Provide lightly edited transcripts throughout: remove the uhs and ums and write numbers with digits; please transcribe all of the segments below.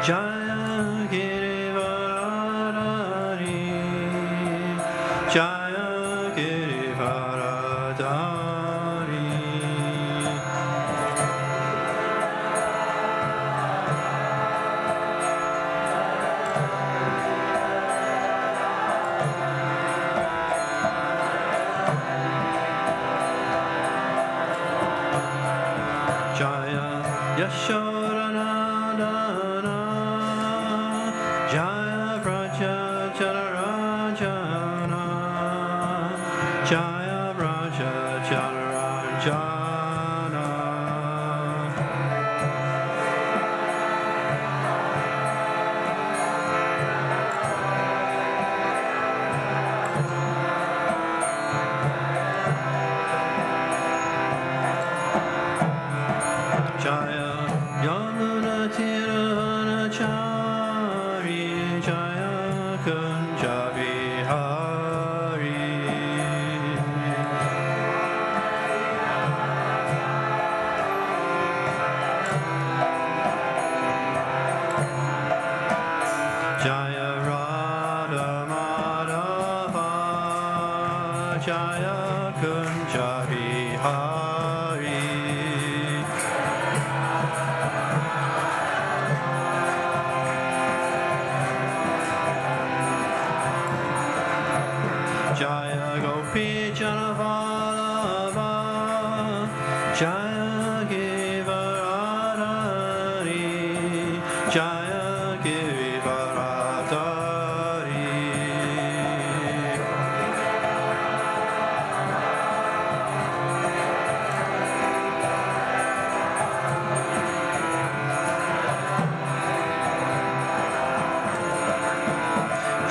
Jaya Girivaradari, Jaya Girivaradari. Jaya Yashodanandana, Jaya Braja Jalarajana, Jaya Braja Jalarajana. Jaya Yamuna Tiravanachari, Jaya Kunja Vihari. Jaya Radha Madhava, Jaya Kunja Vihari. Jaya Gopi Janavallabha, Jaya Givaradari, Jaya Givaradari.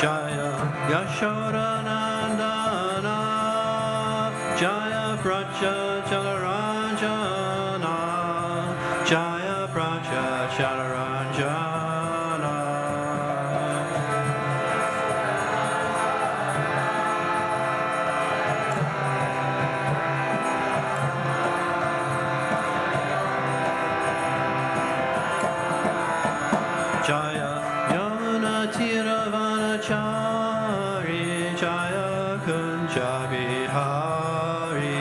Jaya Yashodanandana, Jaya Braja Jalaranjana, Jaya Braja Jalaranjana. Jaya Yamuna Tiravanachari, Jaya Kunja Vihari.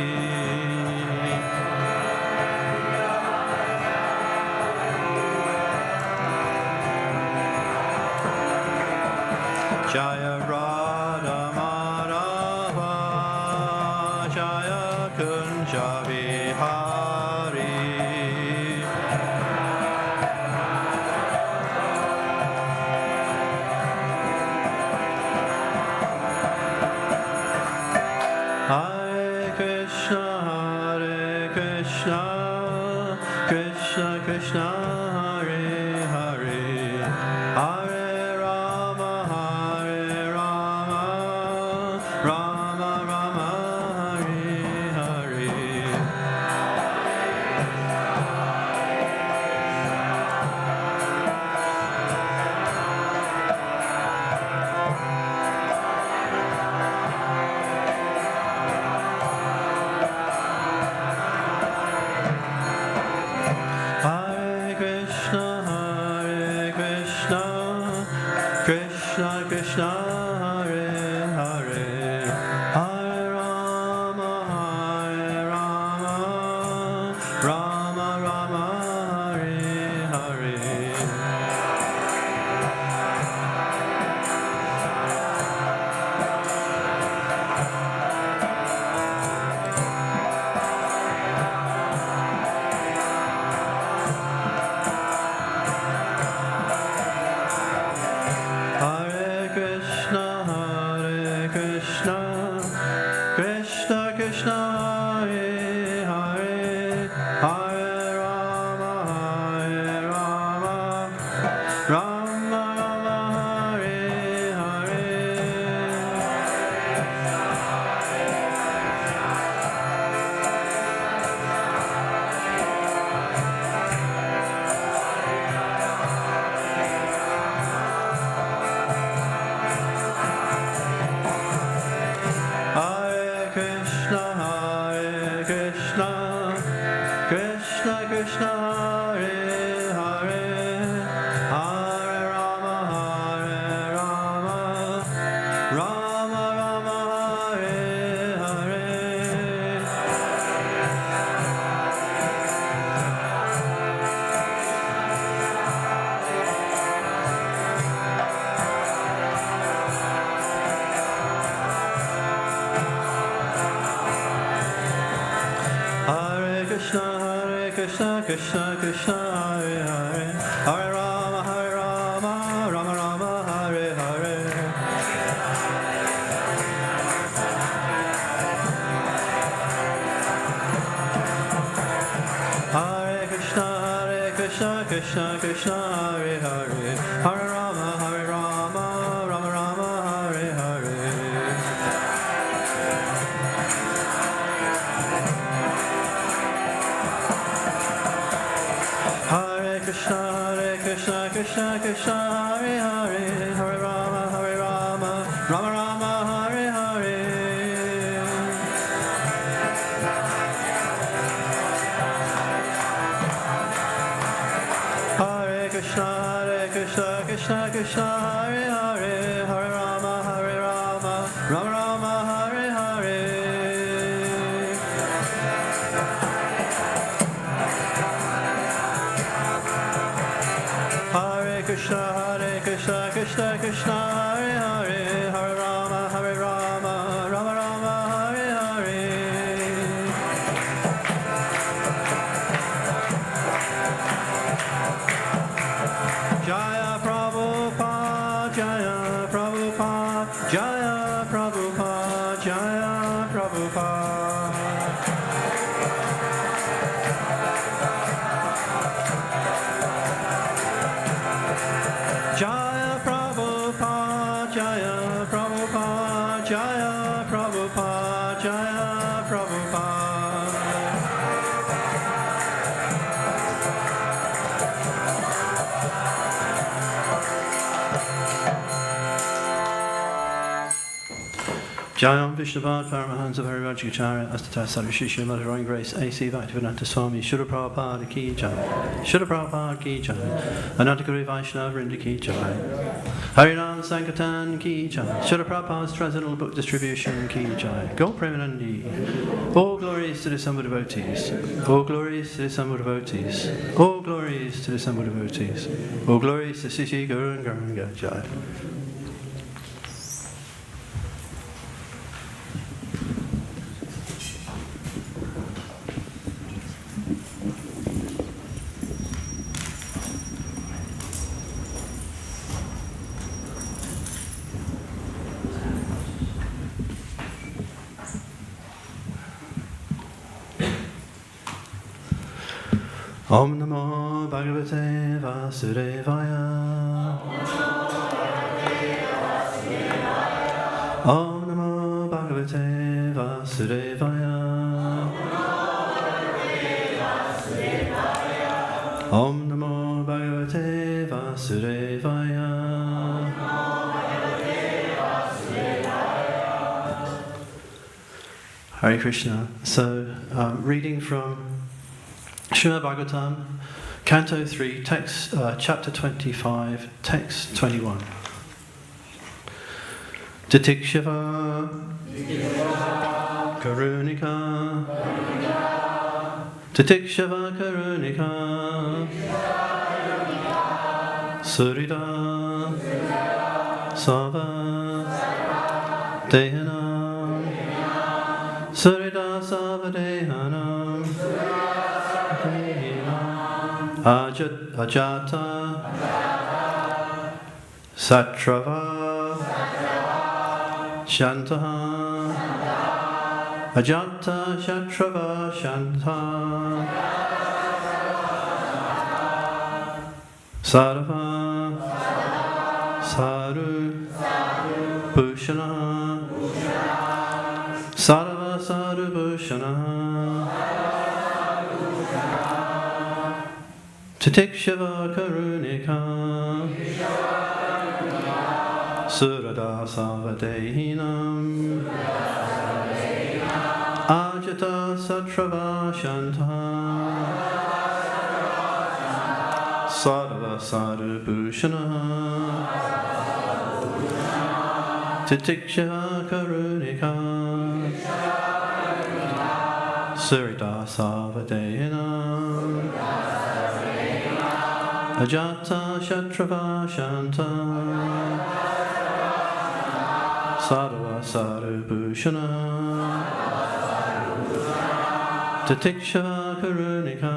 Jaya Radha Madhava, Jaya Kunja Vihari. Hare Krishna, Krishna Krishna, Hare Hare, Hare Rama, Rama Rama, Hare Hare. Hare Krishna, Krishna Krishna, Hare Hare, Hare Rama, Rama Rama, Hare Hare. Hare Krishna. Krishna, Krishna Krishna, Hare Hare, Hare Rama, Rama Rama, Hare Hare. Hare Krishna, Krishna Krishna, Hare Hare, Hare Rama, Rama Rama, Hare Hare. Hare Krishna, Krishna Krishna, Hare Hare, Hare Rama, Rama, Hare Hare. Hare Krishna, Krishna Krishna, Hare Hare, Hare Rama, Rama, Hare Hare. Hare Krishna, Krishna Krishna, Hare Hare, Hare Rama, Rama, Hare Hare. Jaya Prabhupada, Jaya Prabhupada, Jaya Prabhupada, Jaya Prabhupada. Jaya Prabhupada, Jaya Prabhupada, Jaya Prabhupada, Jaya Prabhupada. Jayam Vishnupad Paramahansa Parivajacharya Astata Sarvashri Śrimad Roaring Grace A.C. Bhaktivedanta Swami Shuddha Prabhupada Ki Jai Shuddha Prabhupada Ki Jai Anantakari Vaishnava Vrinda Ki Jai Harinam Sankirtan Ki Jai Shuddha Prabhupada's Transcendental Book Distribution Ki Jai Gaur Premanandi. All glories to the Sambhu devotees. All glories to the Sambhu devotees. All glories to the Sambhu devotees. All glories to Sisi Guru and Gauranga Jai. Om Namo Bhagavate Vasudevaya. Om Namo Bhagavate Vasudevaya. Om Namo Bhagavate Vasudevaya. Hare Krishna. So, reading from Śrimad Bhāgavatam, Canto 3, text, chapter 25, text 21. Titikshava Karunika Titikshava Karunika Surita Sava Dehanam Surita Sava Dehanam Ajata Satrava Shantaha Ajata Shatrava Shanta Sarva Saru Bhushana Sarva Saru Bhushana Titikshava Karunika Surada Savadehinam Ajata Satrava Shanta Sarva Sadhu Bhushana Titikshava Karunika Surada Savadehinam Ajata Shatrava Shanta Sadhava Sadhu Bhushana Titikshava Karunika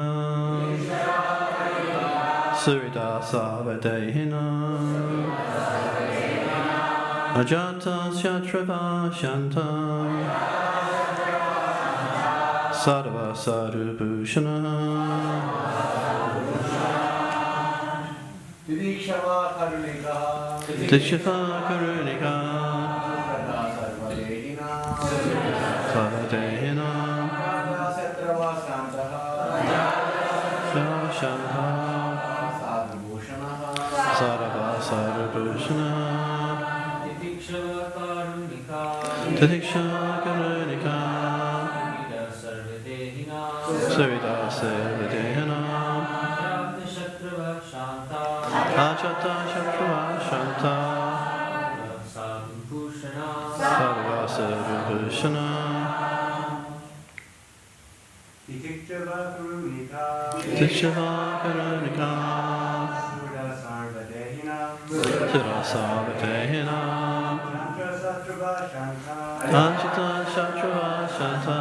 Suridasa Vadehina Ajata Shatrava Shanta Sarva Sarubhushana Tithikshava Karunika Sarvadehina Shanta Sarva Sarubhushana Tithikshava Karunika Savita Sarvadehina Ajata Shatrava Shanta Sarva Sarubhushana Tithikshava Karunika Tithikshava Karunika Sura Sarvadehina Ajata Shatrava Shanta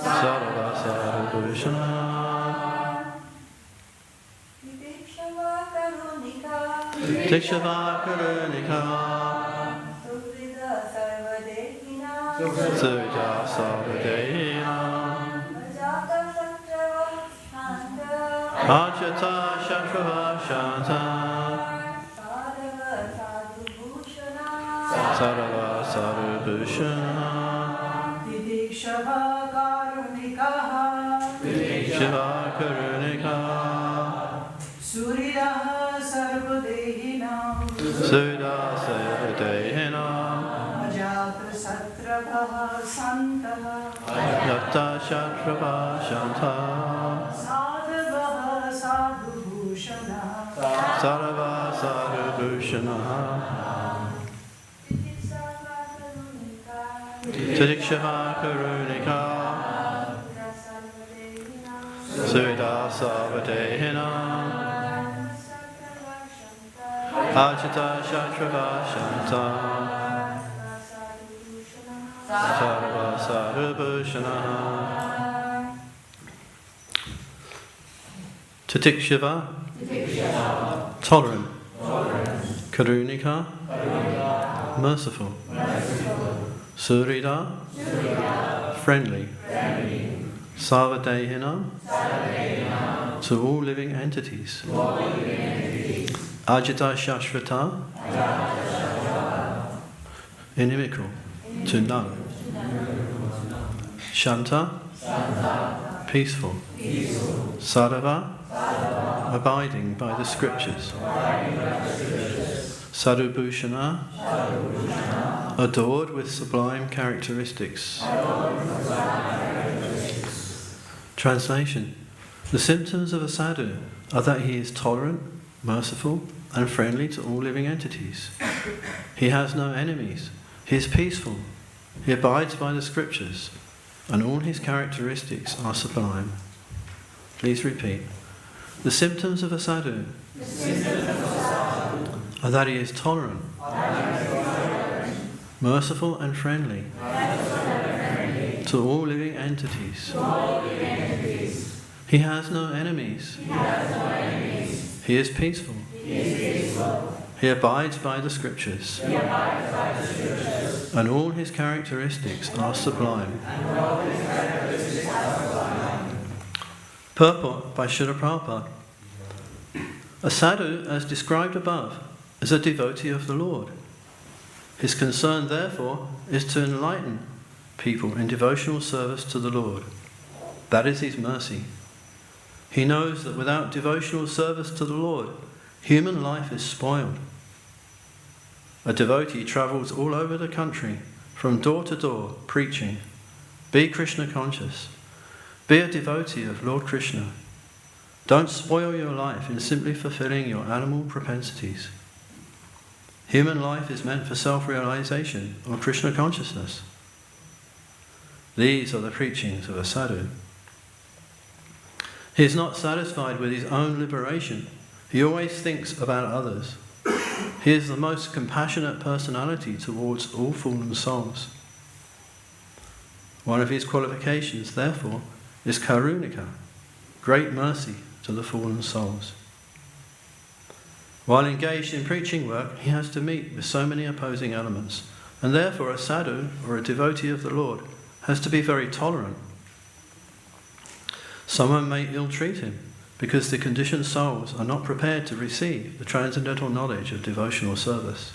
Sarva Sarubhushana Tithikshava Karunika Sura Sarvadehina Ajata Shatrava Shanta Sarva Sarubhushana Tithikshava Karunika Suridaha Sarvadehina Sura Sarvadehina Ajata Satravaha Santaha Yata Shatrava Shanta Sadhavaha Sadhubhushana Sarva Sarubhushana Tithikshava Karunika Sura Sarvadehina Ajata Shatrava Shanta Sarva Sarubhushana Tithikshava Tolerant Karunika Merciful Surida Friendly Sarvadehina to all living entities Ajita Shashvata inimical to none Shanta peaceful Sarava abiding by the scriptures Sarubhushana adored with sublime characteristics. Translation. The symptoms of a sadhu are that he is tolerant, merciful, and friendly to all living entities. He has no enemies. He is peaceful. He abides by the scriptures, and all his characteristics are sublime. Please repeat. The symptoms of a sadhu are that he is tolerant, merciful and friendly to all living entities. He has no enemies. He is peaceful. He abides by the scriptures. And all his characteristics are sublime. Purport by Srila Prabhupada. A sadhu, as described above, is a devotee of the Lord. His concern, therefore, is to enlighten people in devotional service to the Lord. That is his mercy. He knows that without devotional service to the Lord, human life is spoiled. A devotee travels all over the country, from door to door, preaching, "Be Krishna conscious. Be a devotee of Lord Krishna. Don't spoil your life in simply fulfilling your animal propensities." Human life is meant for self-realization or Krishna consciousness. These are the preachings of a sadhu. He is not satisfied with his own liberation. He always thinks about others. He is the most compassionate personality towards all fallen souls. One of his qualifications, therefore, is karunika, great mercy to the fallen souls. While engaged in preaching work, he has to meet with so many opposing elements, and therefore a sadhu, or a devotee of the Lord, has to be very tolerant. Someone may ill-treat him because the conditioned souls are not prepared to receive the transcendental knowledge of devotional service.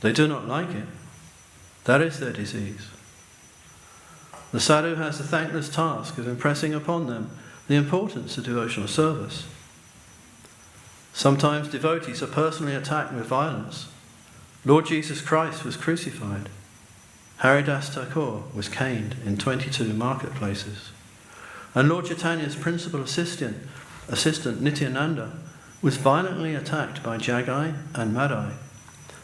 They do not like it. That is their disease. The sadhu has the thankless task of impressing upon them the importance of devotional service. Sometimes devotees are personally attacked with violence. Lord Jesus Christ was crucified. Haridas Thakur was caned in 22 marketplaces. And Lord Chaitanya's principal assistant Nityananda, was violently attacked by Jagai and Madai,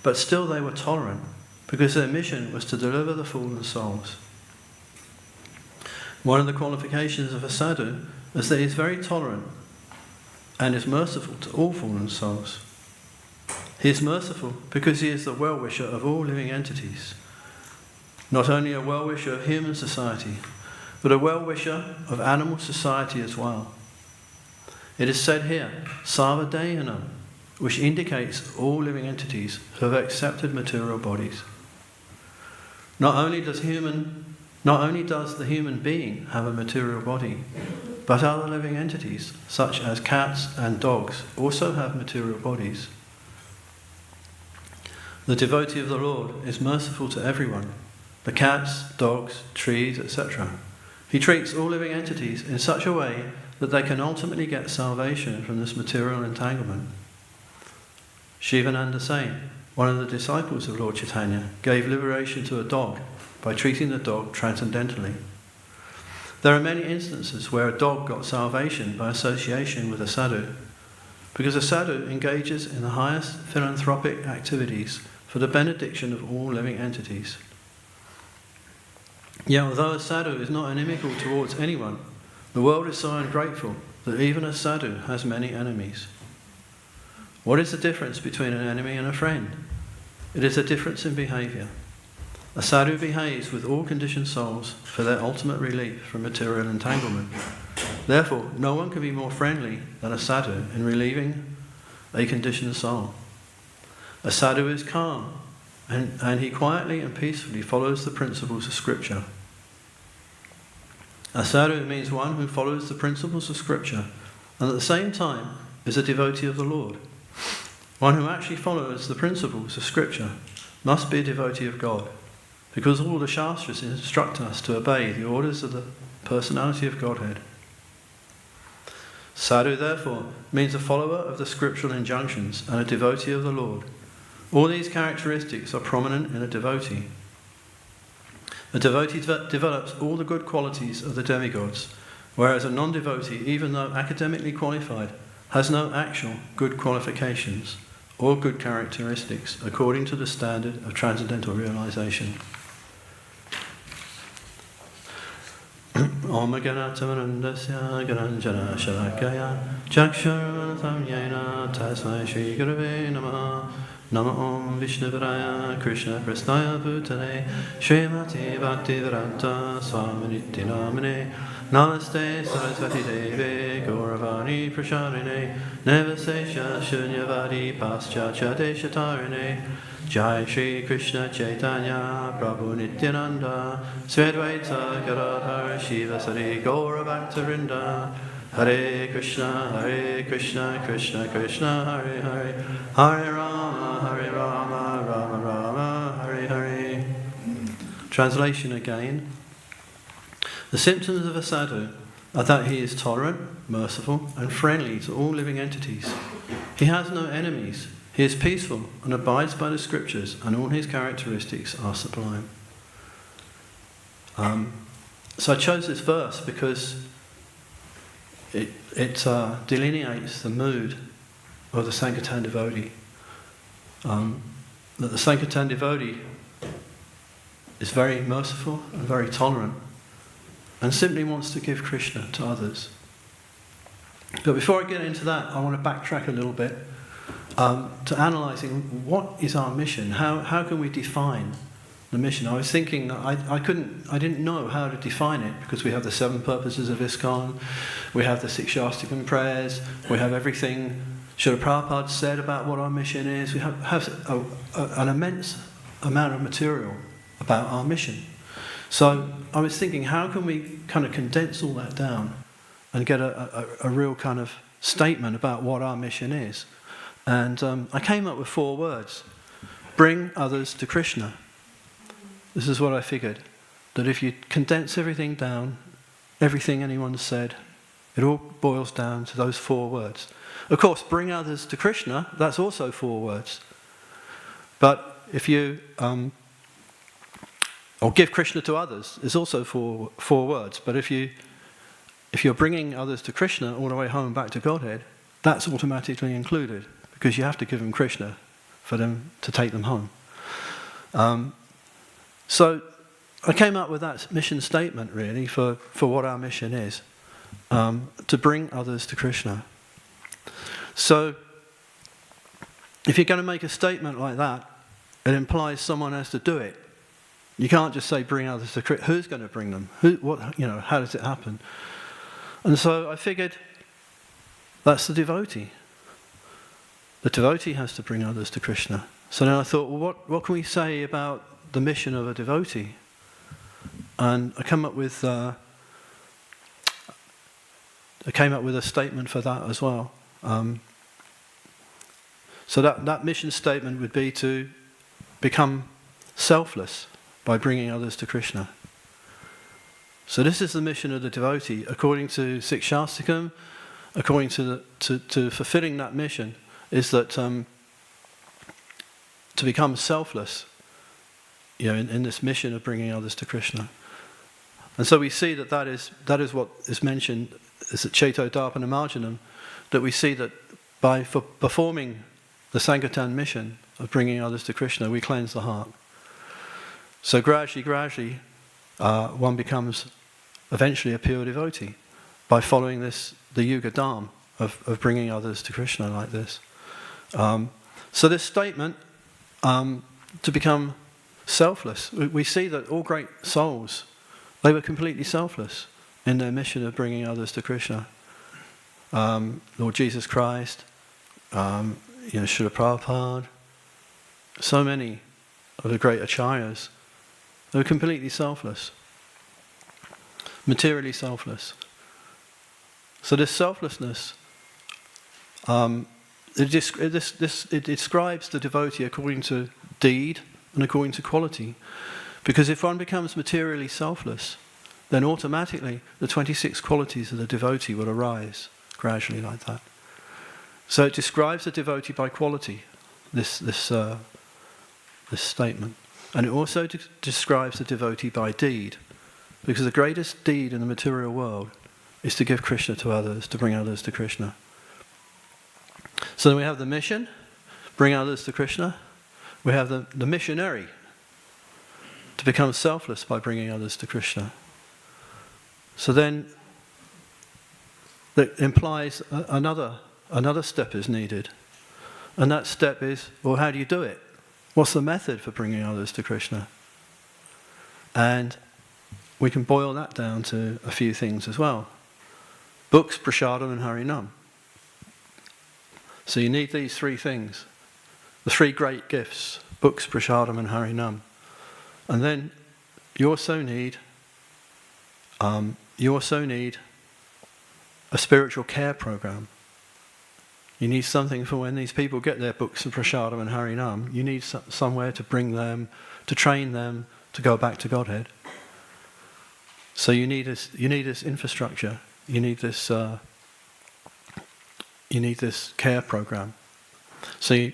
but still they were tolerant because their mission was to deliver the fallen souls. One of the qualifications of a sadhu is that he is very tolerant and is merciful to all fallen souls. He is merciful because he is the well-wisher of all living entities, not only a well-wisher of human society, but a well-wisher of animal society as well. It is said here, Sarvadeyanam, which indicates all living entities who have accepted material bodies. Not only does the human being have a material body, but other living entities, such as cats and dogs, also have material bodies. The devotee of the Lord is merciful to everyone, the cats, dogs, trees, etc. He treats all living entities in such a way that they can ultimately get salvation from this material entanglement. Shivananda Saint, one of the disciples of Lord Chaitanya, gave liberation to a dog by treating the dog transcendentally. There are many instances where a dog got salvation by association with a sadhu, because a sadhu engages in the highest philanthropic activities for the benediction of all living entities. Yet although a sadhu is not inimical towards anyone, the world is so ungrateful that even a sadhu has many enemies. What is the difference between an enemy and a friend? It is a difference in behaviour. A sadhu behaves with all conditioned souls for their ultimate relief from material entanglement. Therefore, no one can be more friendly than a sadhu in relieving a conditioned soul. A sadhu is calm, and he quietly and peacefully follows the principles of Scripture. A sadhu means one who follows the principles of Scripture and at the same time is a devotee of the Lord. One who actually follows the principles of Scripture must be a devotee of God, because all the Shastras instruct us to obey the orders of the personality of Godhead. Sadhu, therefore, means a follower of the scriptural injunctions and a devotee of the Lord. All these characteristics are prominent in a devotee. A devotee develops all the good qualities of the demigods, whereas a non-devotee, even though academically qualified, has no actual good qualifications or good characteristics according to the standard of transcendental realization. Om Ganatamanandasya Gananjana Shalakaya Chakshurvanatam Yena Tasmai Shri Gurave Namaha Nama Om Vishnuvaraya Krishna Prasnaya Bhutale Srimati Bhaktivedanta Swaminiti Namane Namaste Sarasvati Deve Gauravani Prasharine Nevasesha Shunyavadi Paschatya Deshatarine Jai Shri Krishna Chaitanya Prabhu Nityananda Svedvaita Gadadhar Shiva Sari Gaura Bhaktarinda Hare Krishna Krishna Krishna Hare Hare Hare Rama Rama Hare Hare. Translation again. The symptoms of a sadhu are that he is tolerant, merciful and friendly to all living entities. He has no enemies. He is peaceful and abides by the scriptures, and all his characteristics are sublime. So I chose this verse because it delineates the mood of the Sankirtan devotee. That the Sankirtan devotee is very merciful and very tolerant, and simply wants to give Krishna to others. But before I get into that, I want to backtrack a little bit to analysing what is our mission. How can we define the mission, I was thinking that I didn't know how to define it, because we have the 7 purposes of ISKCON, we have the 6 Shastikam prayers, we have everything Srila Prabhupada said about what our mission is. We have an immense amount of material about our mission. So I was thinking, how can we kind of condense all that down and get a real kind of statement about what our mission is? And I came up with 4 words. Bring others to Krishna. This is what I figured, that if you condense everything down, everything anyone said, it all boils down to those 4 words. Of course, bring others to Krishna, that's also 4 words. But if you, or give Krishna to others, is also 4 words. But if you're bringing others to Krishna all the way home back to Godhead, that's automatically included, because you have to give them Krishna for them to take them home. So I came up with that mission statement, really, for what our mission is, to bring others to Krishna. So if you're going to make a statement like that, it implies someone has to do it. You can't just say bring others to Krishna. Who's going to bring them? How does it happen? And so I figured that's the devotee. The devotee has to bring others to Krishna. So then I thought, well, what can we say about the mission of a devotee? And I came up with a statement for that as well. So that mission statement would be to become selfless by bringing others to Krishna. So this is the mission of the devotee, according to 6 Shastikam, according to fulfilling that mission, is that to become selfless, in this mission of bringing others to Krishna. And so we see that is what is mentioned as at Cheto Darpana Marjanam, that we see that for performing the Sankirtan mission of bringing others to Krishna, we cleanse the heart. So gradually, one becomes eventually a pure devotee by following the Yuga Dharma of bringing others to Krishna like this. So this statement, to become selfless, we see that all great souls, they were completely selfless in their mission of bringing others to Krishna. Lord Jesus Christ, Srila Prabhupada, so many of the great acharyas, they were completely selfless, materially selfless. So this selflessness, it describes the devotee according to deed and according to quality. Because if one becomes materially selfless, then automatically the 26 qualities of the devotee will arise gradually like that. So it describes the devotee by quality, this statement. And it also describes the devotee by deed. Because the greatest deed in the material world is to give Krishna to others, to bring others to Krishna. So then we have the mission, bring others to Krishna. We have the missionary, to become selfless by bringing others to Krishna. So then that implies another step is needed. And that step is, well, how do you do it? What's the method for bringing others to Krishna? And we can boil that down to a few things as well. Books, prasadam and harinam. So you need these 3 things. The 3 great gifts, books, prasadam and harinam. And then you also need a spiritual care program. You need something for when these people get their books of prasadam and harinam. You need somewhere to bring them, to train them, to go back to Godhead. So you need this infrastructure. You need this care program. So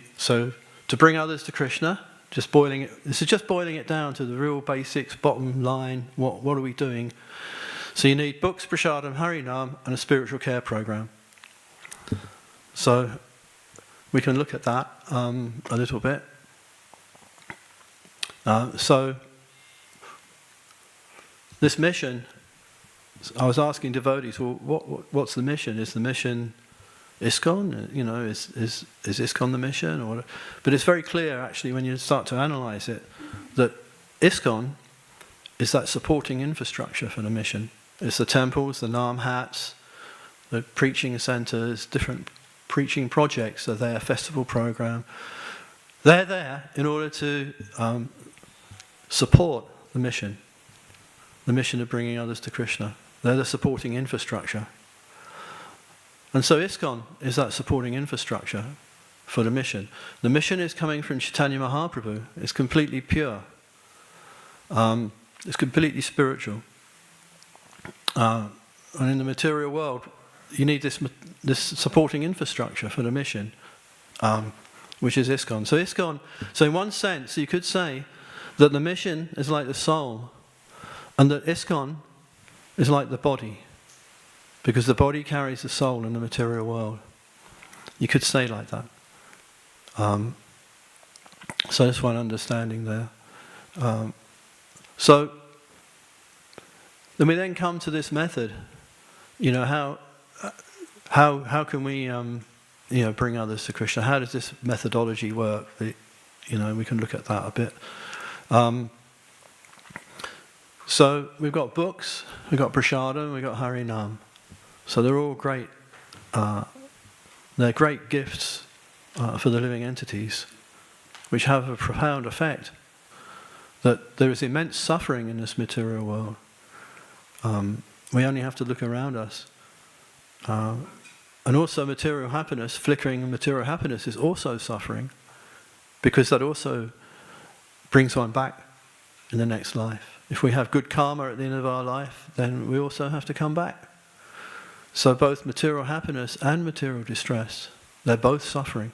to bring others to Krishna, this is just boiling it down to the real basics, bottom line. What are we doing? So you need books, prasadam, harinam, and a spiritual care program. So we can look at that a little bit. So this mission, I was asking devotees, well, what's the mission? Is the mission ISKCON? Is ISKCON the mission? But it's very clear, actually, when you start to analyze it, that ISKCON is that supporting infrastructure for the mission. It's the temples, the Nam hats, the preaching centres, different preaching projects are there, festival program. They're there in order to support the mission of bringing others to Krishna. They're the supporting infrastructure. And so ISKCON is that supporting infrastructure for the mission. The mission is coming from Chaitanya Mahaprabhu. It's completely pure. It's completely spiritual. And in the material world, you need this supporting infrastructure for the mission, which is ISKCON. So in one sense, you could say that the mission is like the soul, and that ISKCON is like the body, because the body carries the soul in the material world. You could say like that. So that's one understanding there. So then we then come to this method. You know, how can we bring others to Krishna? How does this methodology work? We can look at that a bit. So we've got books, we've got prasadam, we've got Harinam. So they're all great. They're great gifts for the living entities, which have a profound effect. That there is immense suffering in this material world. We only have to look around us. And also material happiness, flickering material happiness is also suffering, because that also brings one back in the next life. If we have good karma at the end of our life, then we also have to come back. So both material happiness and material distress, they're both suffering.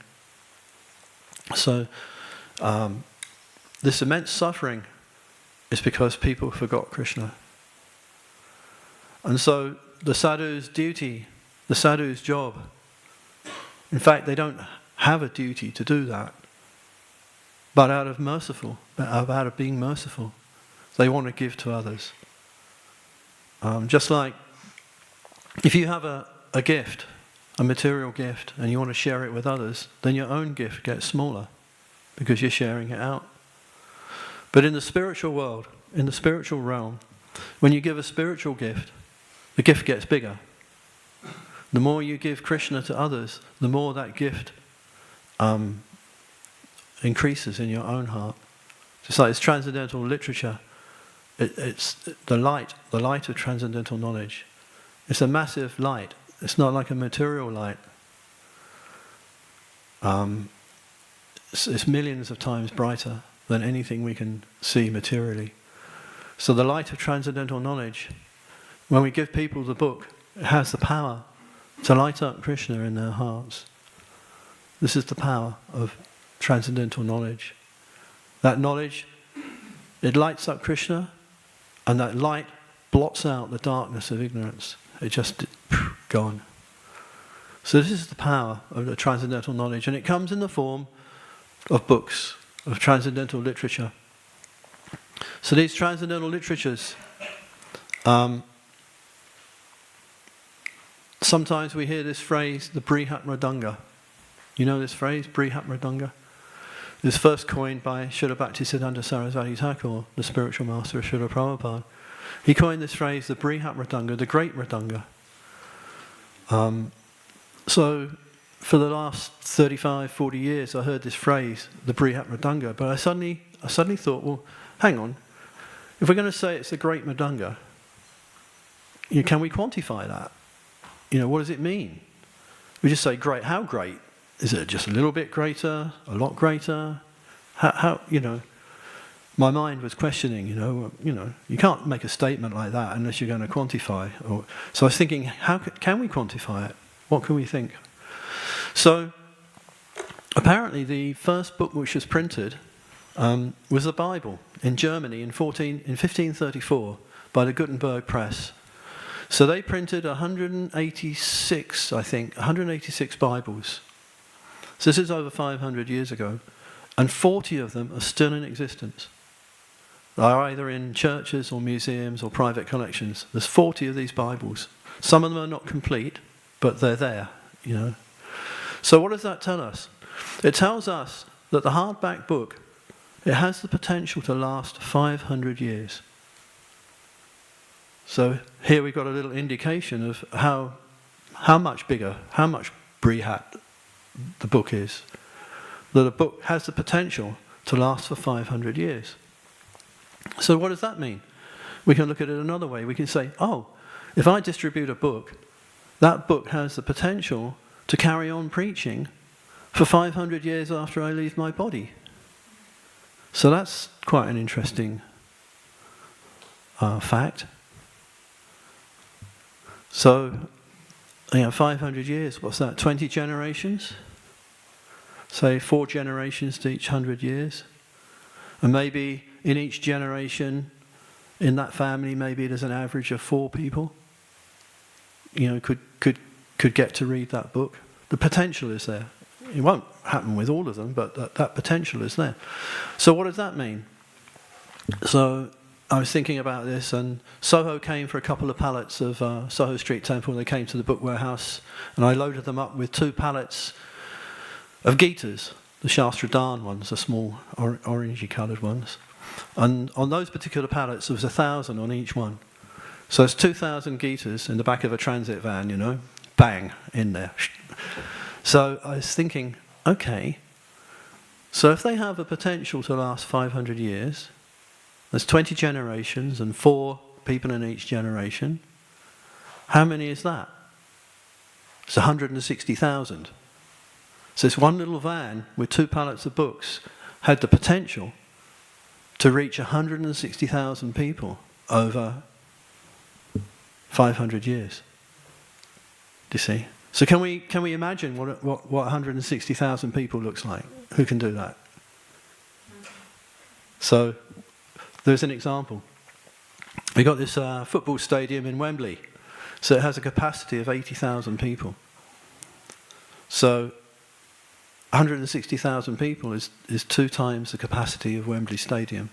So this immense suffering is because people forgot Krishna. And so the sadhu's duty, the sadhu's job, in fact they don't have a duty to do that, but out of being merciful, they want to give to others. Just like if you have a gift, a material gift, and you want to share it with others, then your own gift gets smaller because you're sharing it out. But in the spiritual world, in the spiritual realm, when you give a spiritual gift, the gift gets bigger. The more you give Krishna to others, the more that gift increases in your own heart. Just like it's transcendental literature, it's the light of transcendental knowledge. It's a massive light. It's not like a material light. It's millions of times brighter than anything we can see materially. So the light of transcendental knowledge, when we give people the book, it has the power to light up Krishna in their hearts. This is the power of transcendental knowledge. That knowledge, it lights up Krishna, and that light blots out the darkness of ignorance. It just gone. So this is the power of the transcendental knowledge, and it comes in the form of books, of transcendental literature. So these transcendental literatures, sometimes we hear this phrase, the Brihat Mridanga. You know this phrase, Brihat Mridanga? It was first coined by Srila Bhaktisiddhanta Sarasvati Thakur, the spiritual master of Srila Prabhupada. He coined this phrase, the Brihat Mridanga, the great Mridanga. So for the last 35, 40 years I heard this phrase, the Brihat Mridanga, but I suddenly thought, well, hang on, if we're going to say it's a great Mridanga, can we quantify that? What does it mean? We just say great. How great? Is it just a little bit greater? A lot greater? How my mind was questioning, you can't make a statement like that unless you're going to quantify. So I was thinking, how can we quantify it? What can we think? So apparently the first book which was printed was the Bible in Germany in 1534 by the Gutenberg Press. So they printed 186, I think, 186 Bibles. So this is over 500 years ago, and 40 of them are still in existence. They are either in churches or museums or private collections. There's 40 of these Bibles. Some of them are not complete, but they're there, So what does that tell us? It tells us that the hardback book it has the potential to last 500 years. So here we've got a little indication of how much bigger, how much Brihat the book is. That a book has the potential to last for 500 years. So what does that mean? We can look at it another way. We can say, oh, if I distribute a book, that book has the potential to carry on preaching for 500 years after I leave my body. So that's quite an interesting fact. So, 500 years, what's that, 20 generations? Say 4 generations to each 100 years. And maybe in each generation, in that family, maybe there's an average of 4 people, could get to read that book. The potential is there. It won't happen with all of them, but that potential is there. So what does that mean? So I was thinking about this, and Soho came for a couple of pallets of Soho Street Temple. They came to the book warehouse, and I loaded them up with 2 pallets of Gitas, the Shastradhan ones, the small orangey coloured ones. And on those particular pallets, there was 1,000 on each one. So it's 2,000 Gitas in the back of a transit van, bang, in there. So I was thinking, okay, so if they have a potential to last 500 years, there's 20 generations and 4 people in each generation, how many is that? It's 160,000. So this one little van with 2 pallets of books had the potential to reach 160,000 people over 500 years. Do you see? So can we imagine what 160,000 people looks like? Who can do that? So there's an example. We got this football stadium in Wembley. So it has a capacity of 80,000 people. So 160,000 people is 2 times the capacity of Wembley Stadium.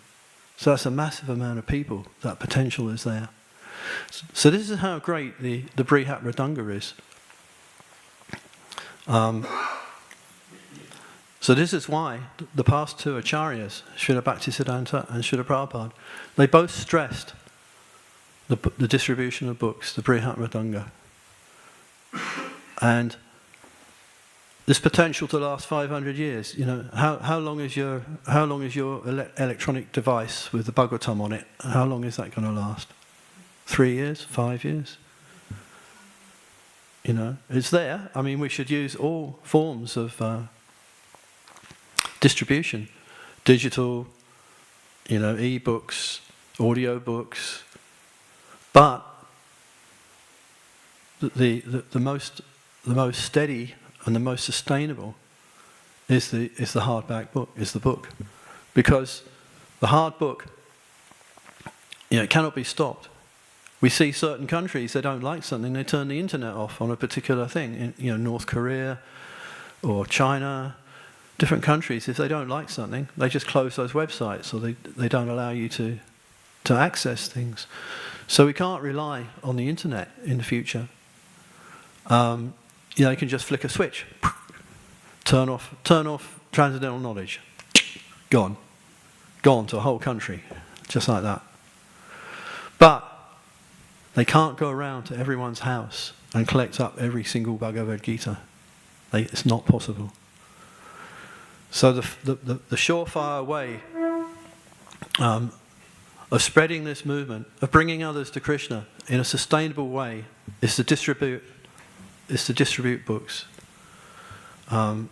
So that's a massive amount of people. That potential is there. So this is how great the Brihat Mridanga is. So this is why the past 2 acharyas, Srila Bhaktisiddhanta and Srila Prabhupada, they both stressed the distribution of books, the Brihat Mridanga. And this potential to last 500 years, how long is your electronic device with the Bhāgavatam on it? How long is that going to last? 3 years? 5 years? It's there. I mean, we should use all forms of distribution. Digital, e-books, audio books. But the most steady and the most sustainable is the hardback book, is the book. Because the hard book, it cannot be stopped. We see certain countries, they don't like something, they turn the internet off on a particular thing. In North Korea or China, different countries, if they don't like something, they just close those websites, or they don't allow you to access things. So we can't rely on the internet in the future. You can just flick a switch, turn off transcendental knowledge, gone to a whole country, just like that. But they can't go around to everyone's house and collect up every single Bhagavad Gita. It's not possible. So the surefire way of spreading this movement, of bringing others to Krishna in a sustainable way, is to distribute books. So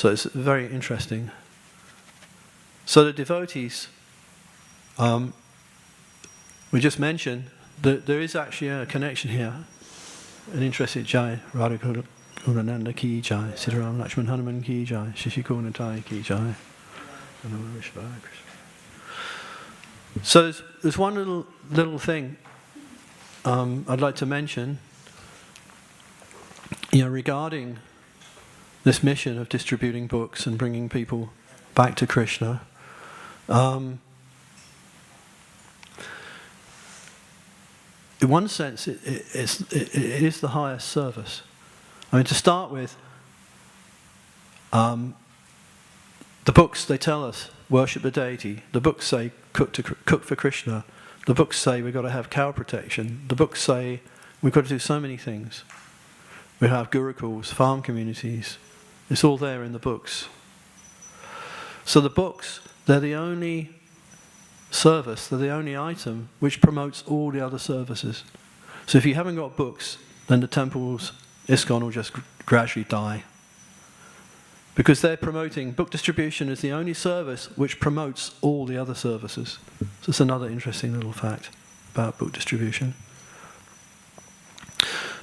it's very interesting. So the devotees, we just mentioned that there is actually a connection here. An interesting Jai, Radha Gurananda ki Jai, Sitaram Lakshman Hanuman ki Jai, Shishikuna ki Jai. So there's one little thing I'd like to mention, regarding this mission of distributing books and bringing people back to Krishna. In one sense, it is the highest service. I mean, to start with, the books, they tell us worship the deity. The books say cook for Krishna. The books say we've got to have cow protection. The books say we've got to do so many things. We have gurukuls, farm communities. It's all there in the books. So the books, they're the only service, they're the only item which promotes all the other services. So if you haven't got books, then the temples, ISKCON will just gradually die. Because they're promoting, book distribution is the only service which promotes all the other services. So it's another interesting little fact about book distribution.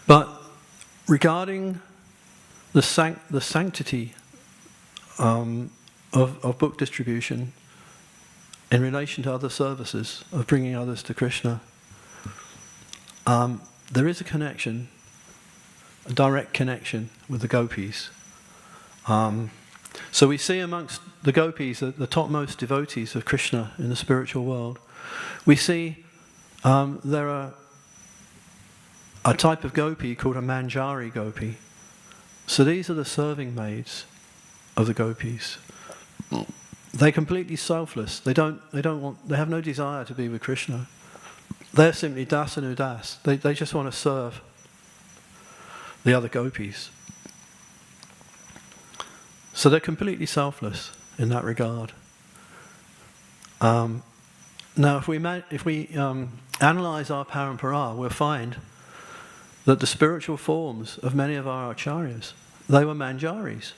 But regarding the sanctity of book distribution in relation to other services, of bringing others to Krishna, there is a connection, a direct connection with the gopis. So we see amongst the gopis, the topmost devotees of Krishna in the spiritual world, we see there are a type of gopi called a manjari gopi. So these are the serving maids of the gopis. They're completely selfless. They have no desire to be with Krishna. They're simply dasanudas. They just want to serve the other gopis. So they're completely selfless in that regard. Now, if we analyze our parampara, we'll find that the spiritual forms of many of our acharyas, they were manjaris.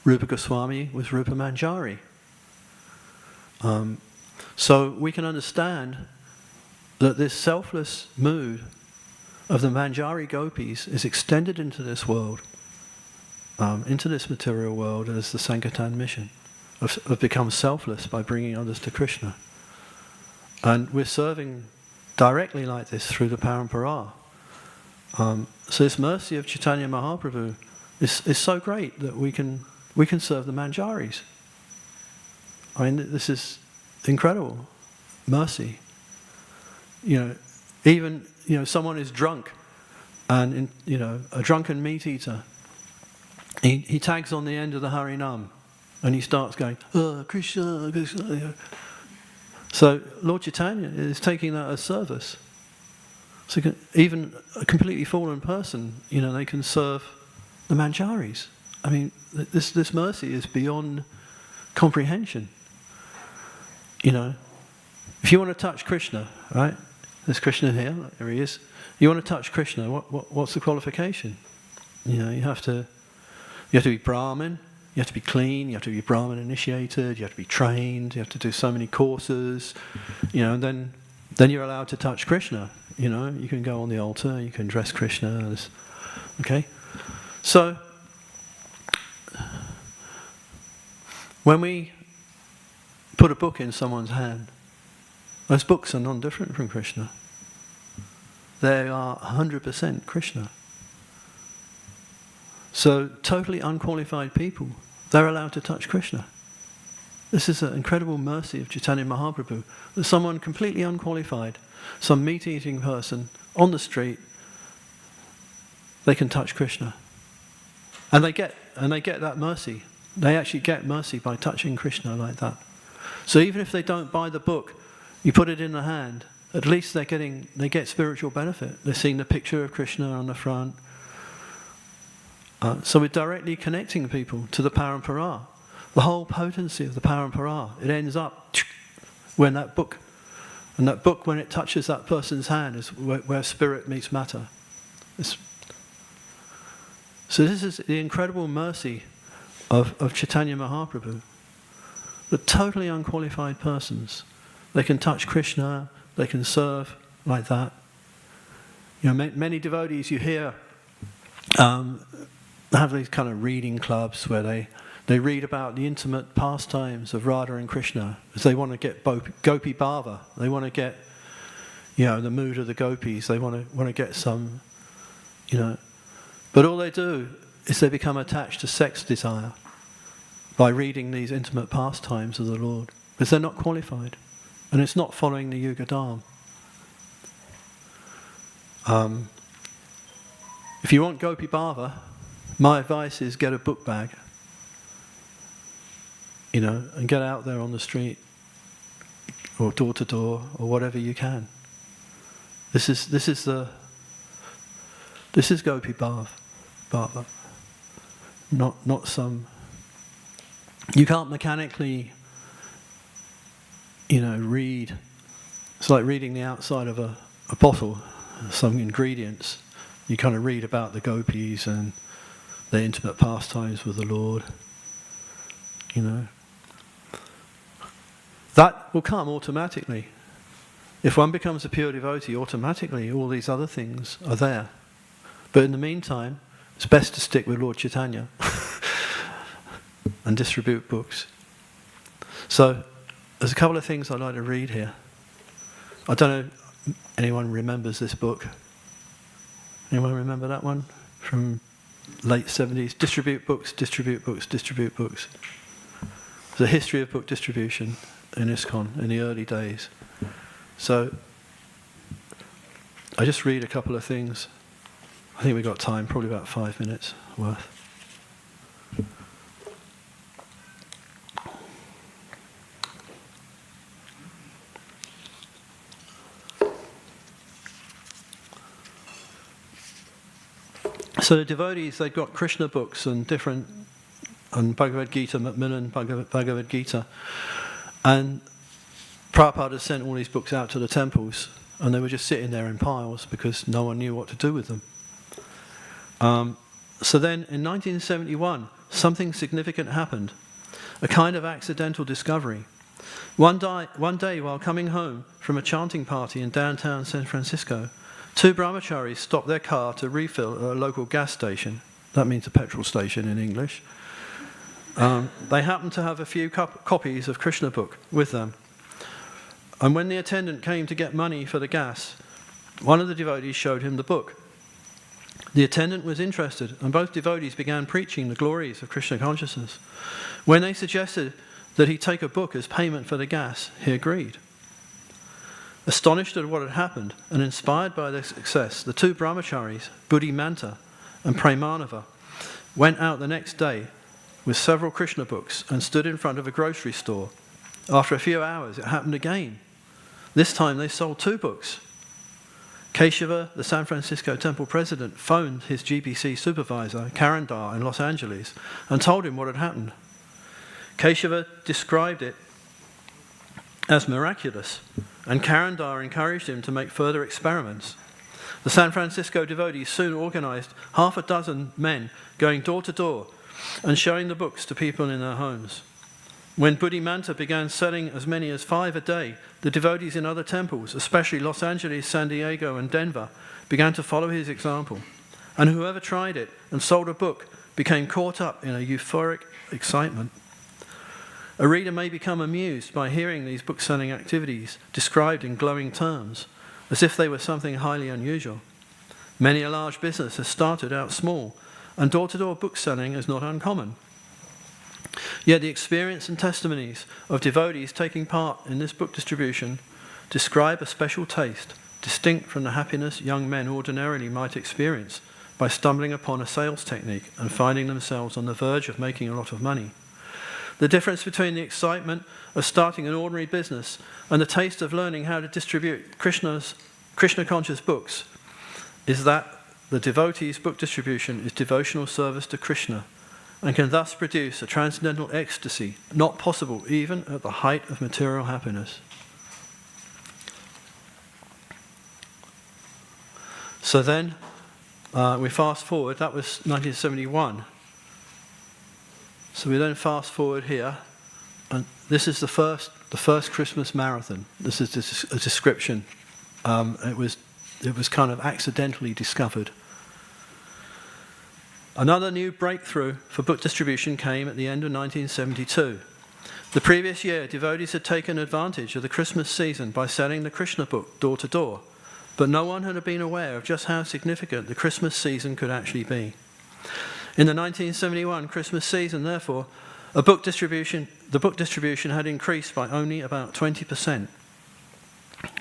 Rupa Goswami was Rupa Manjari. So we can understand that this selfless mood of the Manjari gopis is extended into this world, into this material world as the Sankirtan mission, of become selfless by bringing others to Krishna. And we're serving directly like this through the parampara. So this mercy of Chaitanya Mahaprabhu is so great that we can serve the Manjaris. I mean, this is incredible mercy. Even someone is drunk, and a drunken meat eater. He tags on the end of the Harinam, and he starts going, "Oh, Krishna, Krishna." So Lord Chaitanya is taking that as service. So even a completely fallen person, they can serve the Manjaris. I mean, this mercy is beyond comprehension. If you want to touch Krishna, right? There's Krishna here. There he is. You want to touch Krishna? What's the qualification? You have to be Brahmin. You have to be clean. You have to be Brahmin initiated. You have to be trained. You have to do so many courses. And then you're allowed to touch Krishna. You can go on the altar. You can dress Krishna. Okay. So when we put a book in someone's hand, those books are non-different from Krishna. They are 100% Krishna. So totally unqualified people, they're allowed to touch Krishna. This is an incredible mercy of Chaitanya Mahaprabhu, that someone completely unqualified, some meat-eating person on the street, they can touch Krishna. And they get that mercy. They actually get mercy by touching Krishna like that. So even if they don't buy the book, you put it in the hand, at least they get spiritual benefit. They're seeing the picture of Krishna on the front. So we're directly connecting people to the parampara. The whole potency of the parampara, it ends up when that book, and that book, when it touches that person's hand, is where spirit meets matter. So this is the incredible mercy of Chaitanya Mahaprabhu. The totally unqualified persons, they can touch Krishna, they can serve like that. Many devotees you hear have these kind of reading clubs where they read about the intimate pastimes of Radha and Krishna, because they want to get gopi bhava. They want to get, the mood of the gopis. They want to get some, But all they do is they become attached to sex desire by reading these intimate pastimes of the Lord, because they're not qualified, and it's not following the Yuga Dharma. If you want gopi bhava, my advice is get a book bag. and get out there on the street or door to door or whatever you can. This is Gopi Bhava. Not some. You can't mechanically, read. It's like reading the outside of a bottle, some ingredients. You kind of read about the gopis and their intimate pastimes with the Lord. That will come automatically. If one becomes a pure devotee, automatically all these other things are there. But in the meantime, it's best to stick with Lord Chaitanya and distribute books. So, there's a couple of things I'd like to read here. I don't know if anyone remembers this book. Anyone remember that one? From late 70s. Distribute books, distribute books, distribute books. There's a history of book distribution in ISKCON in the early days. So, I just read a couple of things. I think we've got time, probably about 5 minutes worth. So the devotees, they've got Krishna books and Bhagavad Gita, Macmillan Bhagavad Gita. And Prabhupada had sent all these books out to the temples, and they were just sitting there in piles because no one knew what to do with them. So then in 1971, something significant happened. A kind of accidental discovery. One day while coming home from a chanting party in downtown San Francisco, 2 brahmacharis stopped their car to refill at a local gas station. That means a petrol station in English. They happened to have a few copies of Krishna book with them. And when the attendant came to get money for the gas, one of the devotees showed him the book. The attendant was interested, and both devotees began preaching the glories of Krishna consciousness. When they suggested that he take a book as payment for the gas, he agreed. Astonished at what had happened, and inspired by their success, the 2 brahmacharis, Buddhimanta and Premanava, went out the next day with several Krishna books and stood in front of a grocery store. After a few hours, it happened again. This time they sold 2 books. Keshava, the San Francisco temple president, phoned his GBC supervisor, Karandar, in Los Angeles, and told him what had happened. Keshava described it as miraculous, and Karandar encouraged him to make further experiments. The San Francisco devotees soon organized 6 men going door to door and showing the books to people in their homes. When Buddhimanta began selling as many as 5 a day, the devotees in other temples, especially Los Angeles, San Diego, and Denver, began to follow his example. And whoever tried it and sold a book became caught up in a euphoric excitement. A reader may become amused by hearing these book-selling activities described in glowing terms, as if they were something highly unusual. Many a large business has started out small, and door-to-door book-selling is not uncommon. Yet the experience and testimonies of devotees taking part in this book distribution describe a special taste, distinct from the happiness young men ordinarily might experience by stumbling upon a sales technique and finding themselves on the verge of making a lot of money. The difference between the excitement of starting an ordinary business and the taste of learning how to distribute Krishna-conscious books is that the devotee's book distribution is devotional service to Krishna and can thus produce a transcendental ecstasy not possible even at the height of material happiness. So then, we fast forward, that was 1971. So we then fast forward here, and this is the first Christmas marathon. This is a description. It was kind of accidentally discovered. Another new breakthrough for book distribution came at the end of 1972. The previous year, devotees had taken advantage of the Christmas season by selling the Krishna book door to door, but no one had been aware of just how significant the Christmas season could actually be. In the 1971 Christmas season, therefore, the book distribution had increased by only about 20%.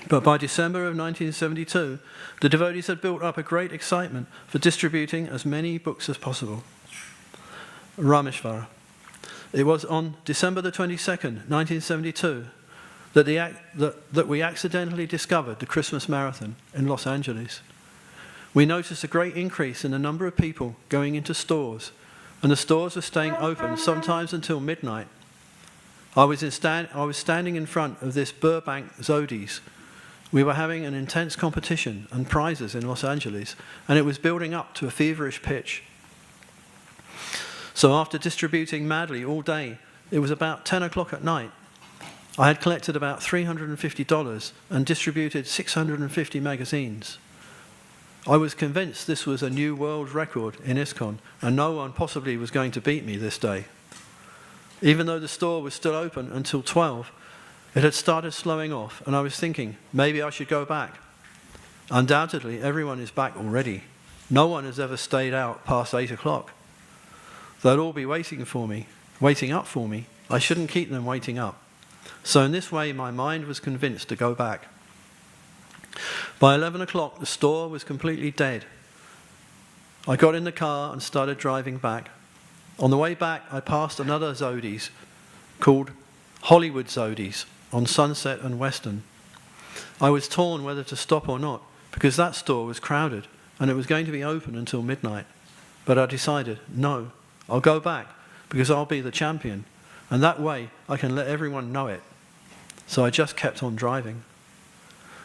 But by December of 1972, the devotees had built up a great excitement for distributing as many books as possible. Rameshvara. It was on December the 22nd, 1972, that we accidentally discovered the Christmas Marathon in Los Angeles. We noticed a great increase in the number of people going into stores, and the stores were staying open sometimes until midnight. I was standing in front of this Burbank Zodi's. We were having an intense competition and prizes in Los Angeles, and it was building up to a feverish pitch. So after distributing madly all day, it was about 10 o'clock at night. I had collected about $350 and distributed 650 magazines. I was convinced this was a new world record in ISKCON, and no one possibly was going to beat me this day. Even though the store was still open until 12, it had started slowing off, and I was thinking, maybe I should go back. Undoubtedly, everyone is back already. No one has ever stayed out past 8 o'clock. They'll all be waiting up for me. I shouldn't keep them waiting up. So in this way, my mind was convinced to go back. By 11 o'clock, the store was completely dead. I got in the car and started driving back. On the way back, I passed another Zodi's called Hollywood Zodi's on Sunset and Western. I was torn whether to stop or not, because that store was crowded and it was going to be open until midnight. But I decided, no, I'll go back because I'll be the champion, and that way I can let everyone know it. So I just kept on driving.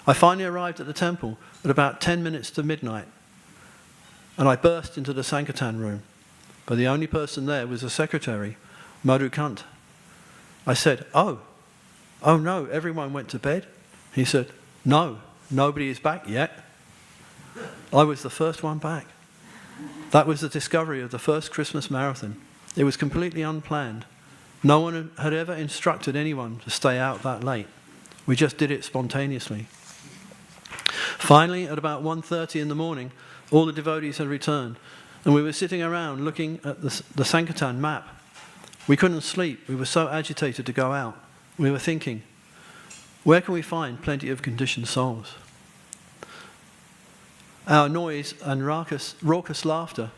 I finally arrived at the temple at about 10 minutes to midnight, and I burst into the Sankirtan room, but the only person there was the secretary, Madhukant. I said, oh no, everyone went to bed? He said, no, nobody is back yet. I was the first one back. That was the discovery of the first Christmas marathon. It was completely unplanned. No one had ever instructed anyone to stay out that late. We just did it spontaneously. Finally, at about 1:30 in the morning, all the devotees had returned, and we were sitting around looking at the Sankirtan map. We couldn't sleep. We were so agitated to go out. We were thinking, where can we find plenty of conditioned souls? Our noise and raucous laughter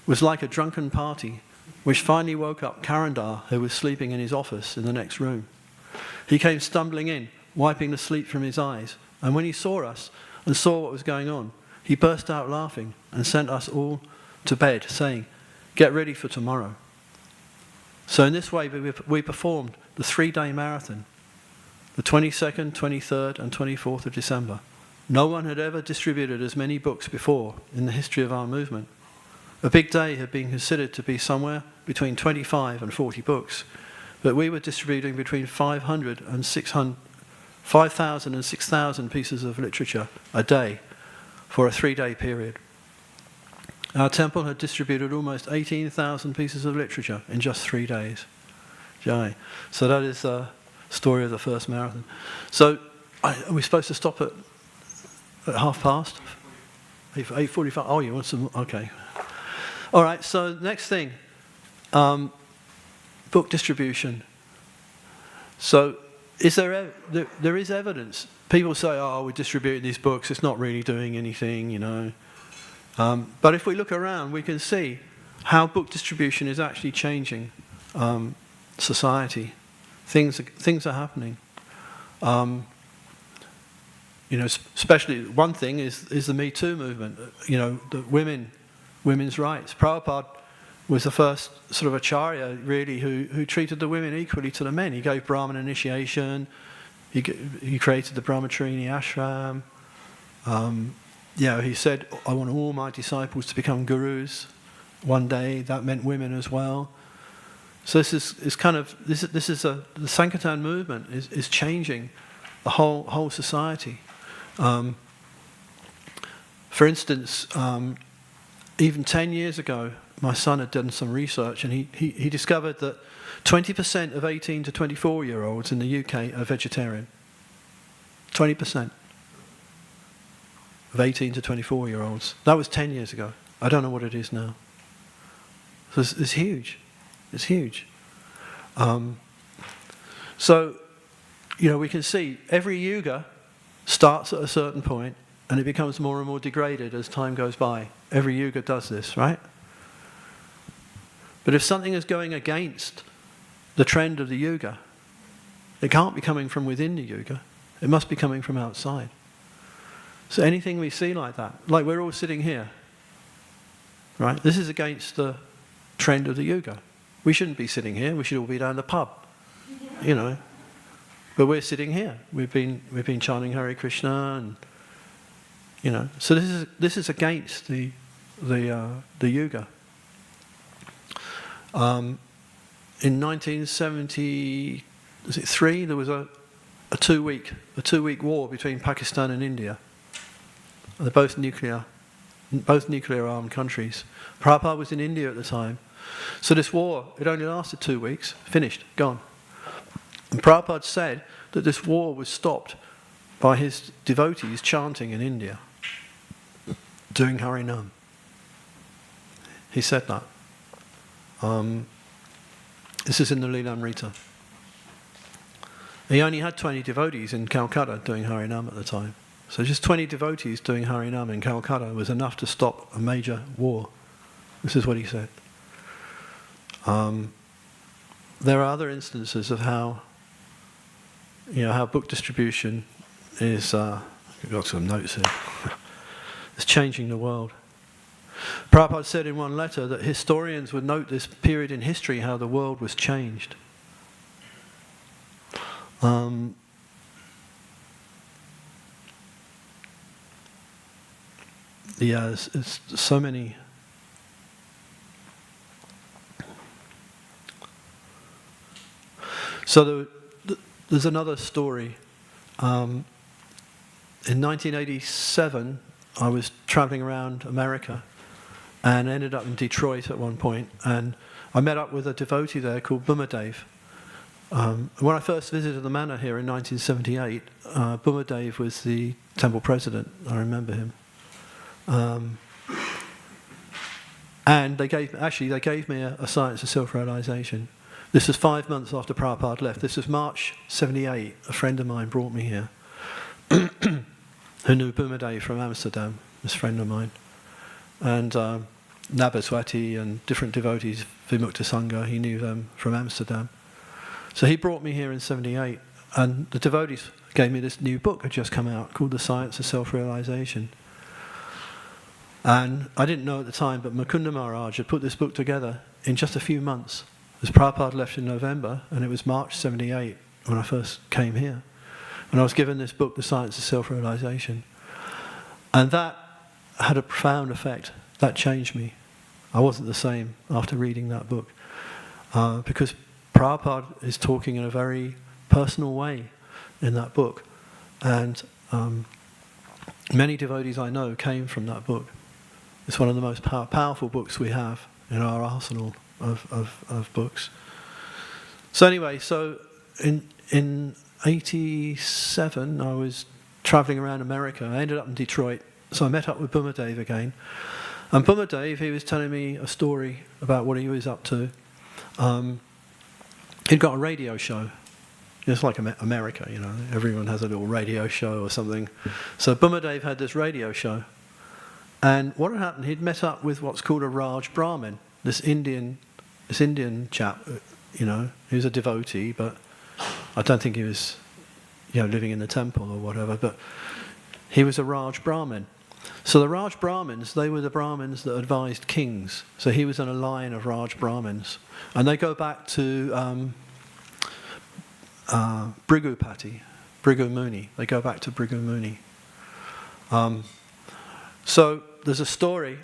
was like a drunken party, which finally woke up Karandar, who was sleeping in his office in the next room. He came stumbling in, wiping the sleep from his eyes, and when he saw us and saw what was going on, he burst out laughing and sent us all to bed, saying, get ready for tomorrow. So in this way, we performed the 3-day marathon, the 22nd, 23rd, and 24th of December. No one had ever distributed as many books before in the history of our movement. A big day had been considered to be somewhere between 25 and 40 books, but we were distributing between 5,000 and 6,000 pieces of literature a day for a 3-day period. Our temple had distributed almost 18,000 pieces of literature in just 3 days. Jai. So that is the story of the first marathon. So are we supposed to stop at 8:30? 8:45? Oh, you want some? Okay. All right, so next thing, book distribution. So there is evidence. People say, oh, we're distributing these books, it's not really doing anything, you know. But if we look around, we can see how book distribution is actually changing society. Things are happening. You know, especially one thing is the Me Too movement. You know, the women's rights. Prabhupada was the first sort of acharya really who treated the women equally to the men. He gave Brahman initiation. He created the Brahmacharini ashram. He said, I want all my disciples to become gurus one day. That meant women as well. So the Sankirtan movement is changing the whole society. For instance, even 10 years ago, my son had done some research, and he discovered that 20% of 18 to 24-year-olds in the UK are vegetarian. 20% of 18 to 24-year-olds. That was 10 years ago. I don't know what it is now. So it's huge. It's huge. So, you know, we can see every yuga starts at a certain point, and it becomes more and more degraded as time goes by. Every yuga does this, right? But if something is going against the trend of the Yuga, it can't be coming from within the Yuga. It must be coming from outside. So anything we see like that, like we're all sitting here, right? This is against the trend of the Yuga. We shouldn't be sitting here. We should all be down the pub, you know. But we're sitting here. We've been chanting Hare Krishna, and you know. So this is against the Yuga. In 1973, there was a 2-week war between Pakistan and India. They're both nuclear armed countries. Prabhupada was in India at the time. So this war, it only lasted 2 weeks, finished, gone. And Prabhupada said that this war was stopped by his devotees chanting in India, doing Harinam. He said that. This is in the Lilamrita. He only had 20 devotees in Calcutta doing Harinam at the time. So just 20 devotees doing Harinam in Calcutta was enough to stop a major war. This is what he said. There are other instances of how, how book distribution is, I've got some notes here, it's changing the world. Prabhupada said in one letter that historians would note this period in history how the world was changed. It's so many. So there's another story. In 1987, I was traveling around America and ended up in Detroit at one point, and I met up with a devotee there called Bumadev. When I first visited the manor here in 1978, Bumadev was the temple president. I remember him. And they gave me a science of self-realization. This was 5 months after Prabhupada left. This was March 78. A friend of mine brought me here, who knew Bumadev from Amsterdam, this friend of mine. And Nabaswati and different devotees, Vimukta Sangha, he knew them from Amsterdam. So he brought me here in 78, and the devotees gave me this new book that had just come out called The Science of Self-Realization. And I didn't know at the time, but Mukunda Maharaj had put this book together in just a few months. As Prabhupada left in November, and it was March 78 when I first came here. And I was given this book, The Science of Self-Realization. And that had a profound effect. That changed me. I wasn't the same after reading that book. Because Prabhupada is talking in a very personal way in that book. And many devotees I know came from that book. It's one of the most powerful books we have in our arsenal of books. So anyway, in 87, I was traveling around America. I ended up in Detroit. So I met up with Bumadev again. And Bumadev, he was telling me a story about what he was up to. He'd got a radio show. It's like America, everyone has a little radio show or something. So Bumadev had this radio show. And what had happened, he'd met up with what's called a Raj Brahmin, this Indian chap, who's a devotee, but I don't think he was, living in the temple or whatever, but he was a Raj Brahmin. So the Raj Brahmins, they were the Brahmins that advised kings. So he was in a line of Raj Brahmins. And they go back to Bhrigupati, Bhrigu Muni. They go back to Bhrigu Muni. So there's a story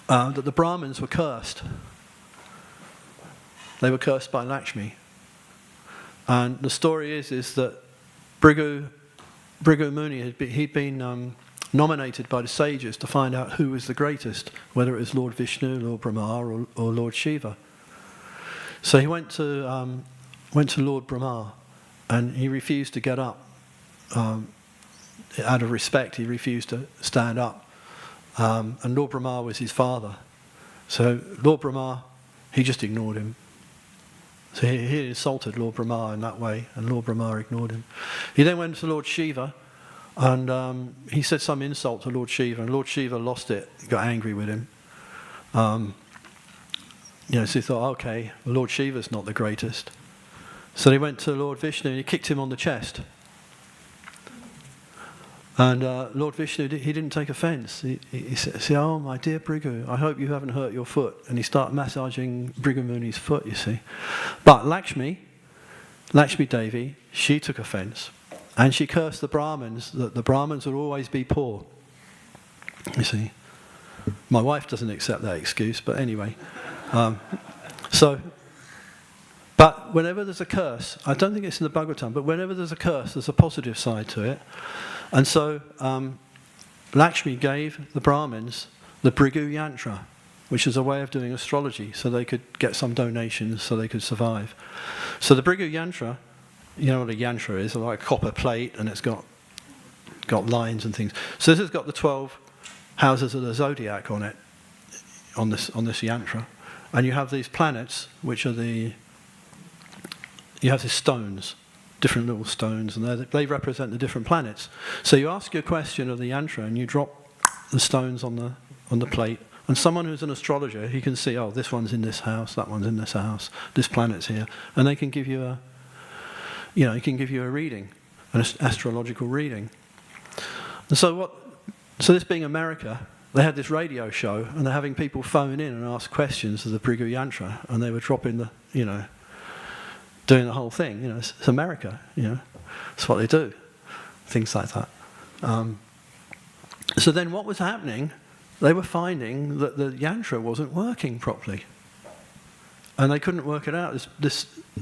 that the Brahmins were cursed. They were cursed by Lakshmi. And the story is that Bhrigu Muni, he'd been nominated by the sages to find out who was the greatest, whether it was Lord Vishnu, Lord Brahma, or Lord Shiva. So he went to Lord Brahma, and he refused to get up. Out of respect, he refused to stand up. And Lord Brahma was his father. So Lord Brahma, he just ignored him. So he insulted Lord Brahma in that way, and Lord Brahma ignored him. He then went to Lord Shiva, and he said some insult to Lord Shiva, and Lord Shiva lost it. He got angry with him. So he thought, okay, Lord Shiva's not the greatest. So he went to Lord Vishnu and he kicked him on the chest. And Lord Vishnu, he didn't take offence. He said, oh, my dear Bhrigu, I hope you haven't hurt your foot. And he started massaging Bhrigu Muni's foot, you see. But Lakshmi Devi, she took offence. And she cursed the Brahmins, that the Brahmins would always be poor. You see. My wife doesn't accept that excuse, but anyway. But whenever there's a curse, I don't think it's in the Bhagavatam, but whenever there's a curse, there's a positive side to it. And so Lakshmi gave the Brahmins the Bhrigu Yantra, which is a way of doing astrology, so they could get some donations so they could survive. So the Bhrigu Yantra, you know what a yantra is, like a copper plate, and it's got lines and things. So this has got the 12 houses of the zodiac on it, on this yantra. And you have these planets, which are you have these stones, different little stones, and they represent the different planets. So you ask your question of the yantra, and you drop the stones on the plate, and someone who's an astrologer, he can see, oh, this one's in this house, that one's in this house, this planet's here, and they can give you a reading, an astrological reading. And so this being America, they had this radio show, and they're having people phone in and ask questions of the Bhrigu Yantra, and they were dropping doing the whole thing. It's America, it's what they do, things like that. So then what was happening, they were finding that the yantra wasn't working properly. And they couldn't work it out.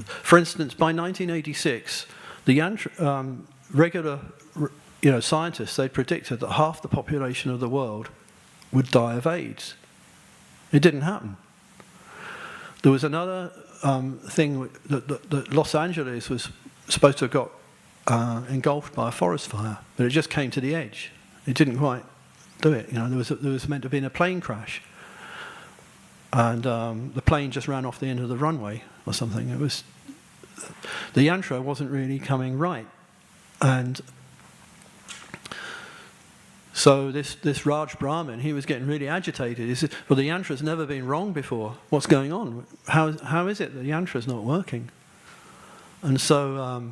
For instance, by 1986, the yantra, regular scientists, they predicted that half the population of the world would die of AIDS. It didn't happen. There was another thing that Los Angeles was supposed to have got engulfed by a forest fire, but it just came to the edge. It didn't quite do it. There was meant to be a plane crash, and the plane just ran off the end of the runway or something. The yantra wasn't really coming right, and so this Raj Brahmin, he was getting really agitated. He said, well, the yantra's never been wrong before. What's going on? How is it that the yantra's not working? And so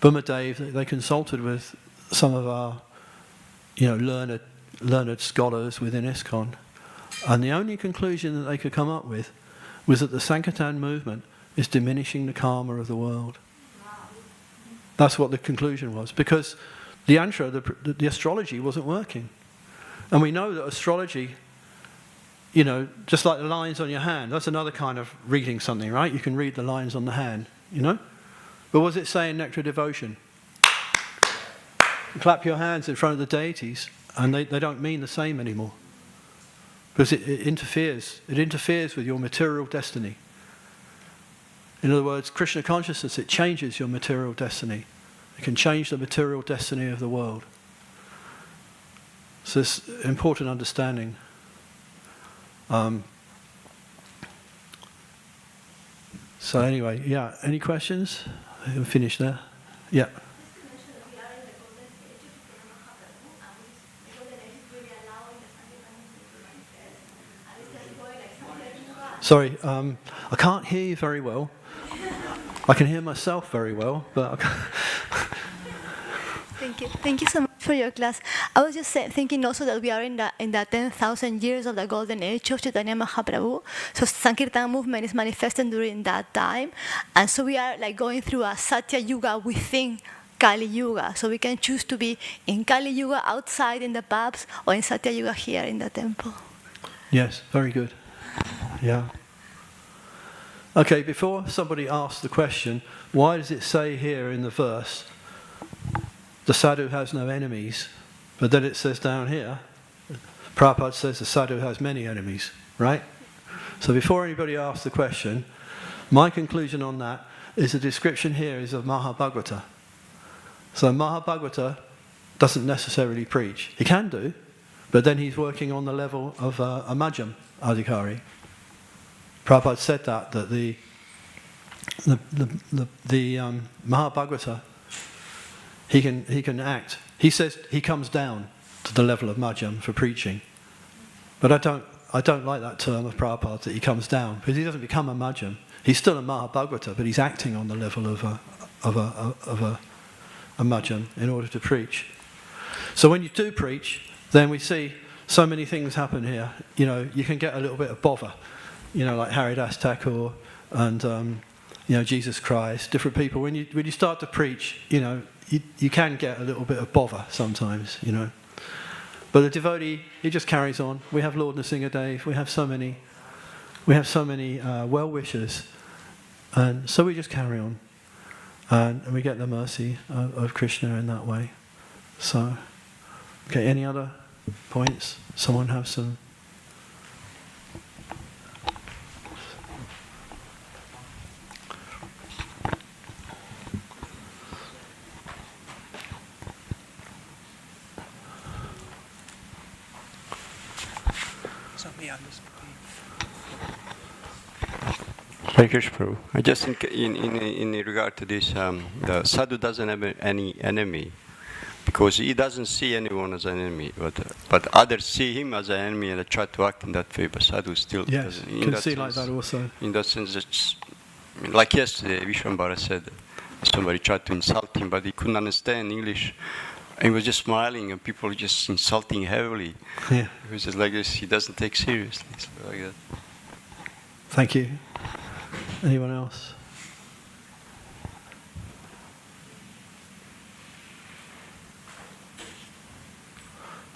Bhumadev, they consulted with some of our learned scholars within ISKCON, and the only conclusion that they could come up with was that the Sankirtan movement is diminishing the karma of the world. That's what the conclusion was, because the yantra, the astrology wasn't working. And we know that astrology, just like the lines on your hand, that's another kind of reading something, right? You can read the lines on the hand, But what does it say in Nectar Devotion? You clap your hands in front of the deities, and they don't mean the same anymore. Because it interferes with your material destiny. In other words, Krishna consciousness, it changes your material destiny. It can change the material destiny of the world. So it's important understanding. So anyway, yeah, any questions? We'll finish there. Yeah. Sorry, I can't hear you very well. I can hear myself very well, but I can't. Thank you so much for your class. I was just thinking also that we are in the 10,000 years of the golden age of Chaitanya Mahaprabhu. So Sankirtan movement is manifesting during that time, and so we are going through a Satya Yuga within Kali Yuga. So we can choose to be in Kali Yuga outside in the pubs, or in Satya Yuga here in the temple. Yes, very good. Yeah. Okay, before somebody asks the question, why does it say here in the verse, the sadhu has no enemies, but then it says down here, Prabhupada says the sadhu has many enemies, right? So before anybody asks the question, my conclusion on that is the description here is of Mahabhagavata. So Mahabhagavata doesn't necessarily preach. He can do, but then he's working on the level of a Madhyam Adhikari. Prabhupada said that the Mahabhagavata, he can act. He says he comes down to the level of Madhyam for preaching, but I don't like that term of Prabhupada that he comes down, because he doesn't become a Madhyam. He's still a Mahabhagavata, but he's acting on the level of a Madhyam in order to preach. So when you do preach, then we see so many things happen here. You know, you can get a little bit of bother, you know, like Haridas Thakur and you know, Jesus Christ, different people. When you start to preach, you know, you can get a little bit of bother sometimes, you know. But the devotee, he just carries on. We have Lord Nrsingadev. We have so many well-wishers, and so we just carry on, and we get the mercy of Krishna in that way. So, okay, any other points? Someone have some? Hare Krishna, Prabhu. I just think in regard to this, the sadhu doesn't have any enemy, because he doesn't see anyone as an enemy, but others see him as an enemy and they try to act in that way. But sadhu still yes, doesn't. can see sense, like that also. In that sense, it's, like yesterday, Vishwambara said, somebody tried to insult him, but he couldn't understand English. He was just smiling, and people were just insulting heavily. Yeah. It was just like this. He doesn't take seriously, so like that. Thank you. Anyone else?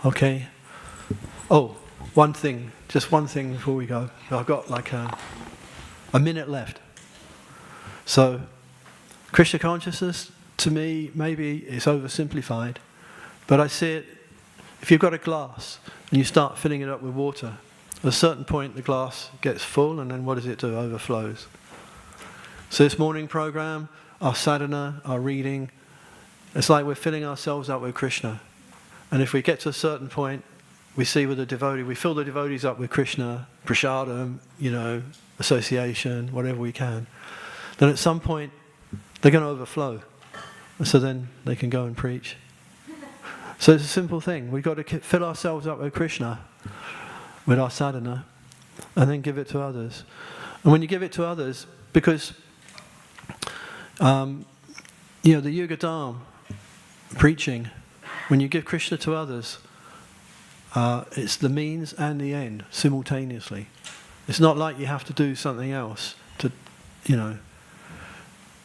Okay. Oh, just one thing before we go. I've got like a minute left. So, Krishna consciousness, to me, maybe it's oversimplified, but I see it, if you've got a glass and you start filling it up with water, at a certain point the glass gets full, and then what does it do? Overflows. So this morning program, our sadhana, our reading, it's like we're filling ourselves up with Krishna. And if we get to a certain point, we see with the devotee, we fill the devotees up with Krishna, prasadam, you know, association, whatever we can. Then at some point, they're going to overflow. And so then they can go and preach. So it's a simple thing. We've got to fill ourselves up with Krishna, with our sadhana, and then give it to others. And when you give it to others, because you know, the Yugadam preaching, when you give Krishna to others, it's the means and the end simultaneously. It's not like you have to do something else to, you know.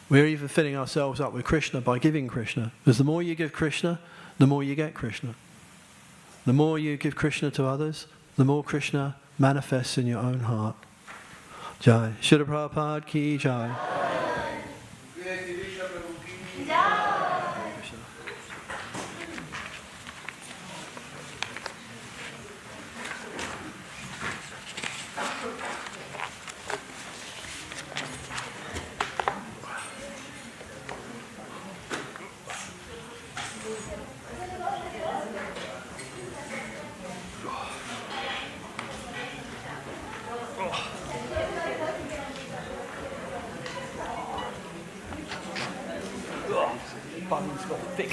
We're even filling ourselves up with Krishna by giving Krishna. Because the more you give Krishna, the more you get Krishna. The more you give Krishna to others, the more Krishna manifests in your own heart. Jai. Srila Prabhupada ki jai. Button's got thick.